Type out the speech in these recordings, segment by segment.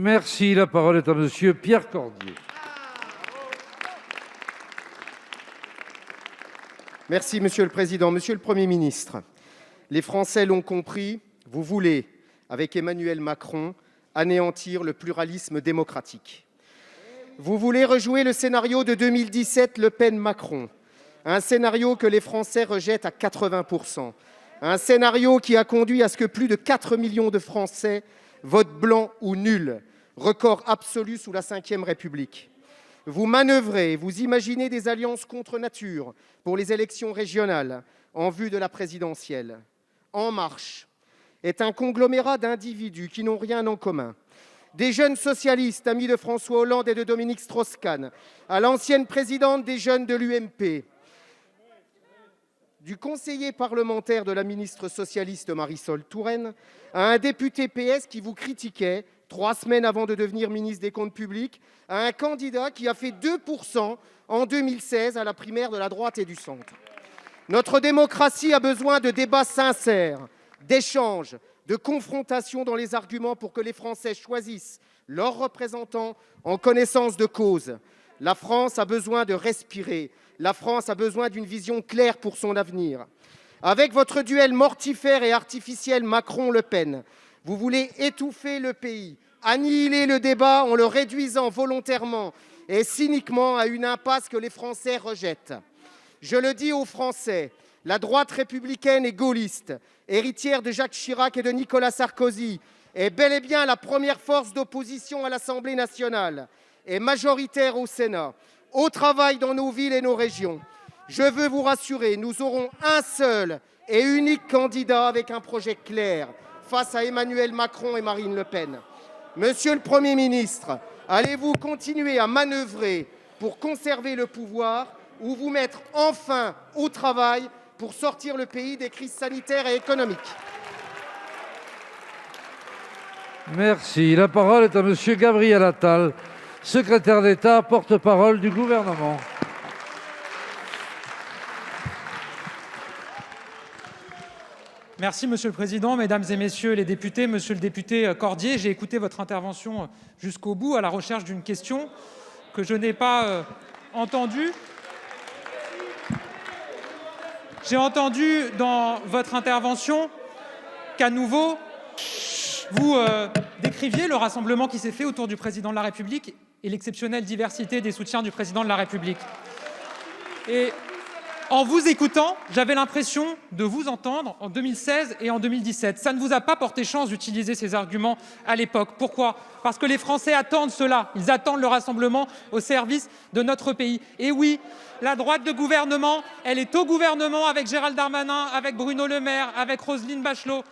Merci. La parole est à monsieur Pierre Cordier. Merci, Monsieur le Président. Monsieur le Premier ministre, les Français l'ont compris, vous voulez, avec Emmanuel Macron, anéantir le pluralisme démocratique. Vous voulez rejouer le scénario de 2017 Le Pen-Macron, un scénario que les Français rejettent à 80%, un scénario qui a conduit à ce que plus de 4 millions de Français votent blanc ou nul, record absolu sous la Ve République. Vous manœuvrez, vous imaginez des alliances contre nature pour les élections régionales en vue de la présidentielle. En Marche est un conglomérat d'individus qui n'ont rien en commun. Des jeunes socialistes, amis de François Hollande et de Dominique Strauss-Kahn, à l'ancienne présidente des jeunes de l'UMP, du conseiller parlementaire de la ministre socialiste Marisol Touraine, à un député PS qui vous critiquait 3 semaines avant de devenir ministre des Comptes publics, à un candidat qui a fait 2% en 2016 à la primaire de la droite et du centre. Notre démocratie a besoin de débats sincères, d'échanges, de confrontation dans les arguments pour que les Français choisissent leurs représentants en connaissance de cause. La France a besoin de respirer. La France a besoin d'une vision claire pour son avenir. Avec votre duel mortifère et artificiel Macron-Le Pen, vous voulez étouffer le pays, annihiler le débat en le réduisant volontairement et cyniquement à une impasse que les Français rejettent. Je le dis aux Français, la droite républicaine et gaulliste, héritière de Jacques Chirac et de Nicolas Sarkozy, est bel et bien la première force d'opposition à l'Assemblée nationale et majoritaire au Sénat, au travail dans nos villes et nos régions. Je veux vous rassurer, nous aurons un seul et unique candidat avec un projet clair face à Emmanuel Macron et Marine Le Pen. Monsieur le Premier ministre, allez-vous continuer à manœuvrer pour conserver le pouvoir ou vous mettre enfin au travail pour sortir le pays des crises sanitaires et économiques? Merci. La parole est à monsieur Gabriel Attal, secrétaire d'État, porte-parole du gouvernement. Merci, Monsieur le Président, Mesdames et Messieurs les députés. Monsieur le député Cordier, j'ai écouté votre intervention jusqu'au bout à la recherche d'une question que je n'ai pas entendue. J'ai entendu dans votre intervention qu'à nouveau, vous décriviez le rassemblement qui s'est fait autour du Président de la République et l'exceptionnelle diversité des soutiens du Président de la République. Et en vous écoutant, j'avais l'impression de vous entendre en 2016 et en 2017. Ça ne vous a pas porté chance d'utiliser ces arguments à l'époque. Pourquoi ? Parce que les Français attendent cela. Ils attendent le rassemblement au service de notre pays. Et oui, la droite de gouvernement, elle est au gouvernement avec Gérald Darmanin, avec Bruno Le Maire, avec Roselyne Bachelot.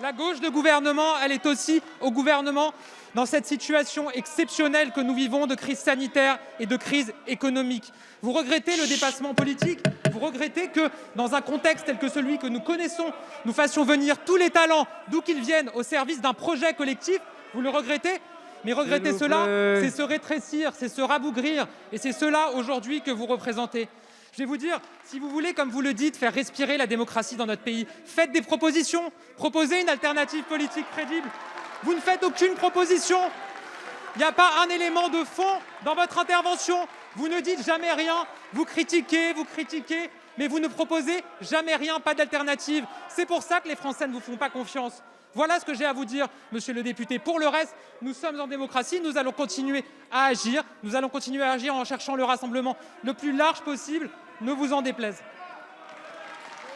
La gauche de gouvernement, elle est aussi au gouvernement dans cette situation exceptionnelle que nous vivons de crise sanitaire et de crise économique. Vous regrettez le dépassement politique, vous regrettez que, dans un contexte tel que celui que nous connaissons, nous fassions venir tous les talents, d'où qu'ils viennent, au service d'un projet collectif. Vous le regrettez ? Mais regretter cela, c'est se rétrécir, c'est se rabougrir, et c'est cela aujourd'hui que vous représentez. Je vais vous dire, si vous voulez, comme vous le dites, faire respirer la démocratie dans notre pays, faites des propositions, proposez une alternative politique crédible. Vous ne faites aucune proposition. Il n'y a pas un élément de fond dans votre intervention. Vous ne dites jamais rien. Vous critiquez, mais vous ne proposez jamais rien, pas d'alternative. C'est pour ça que les Français ne vous font pas confiance. Voilà ce que j'ai à vous dire, monsieur le député. Pour le reste, nous sommes en démocratie, nous allons continuer à agir. Nous allons continuer à agir en cherchant le rassemblement le plus large possible, ne vous en déplaise.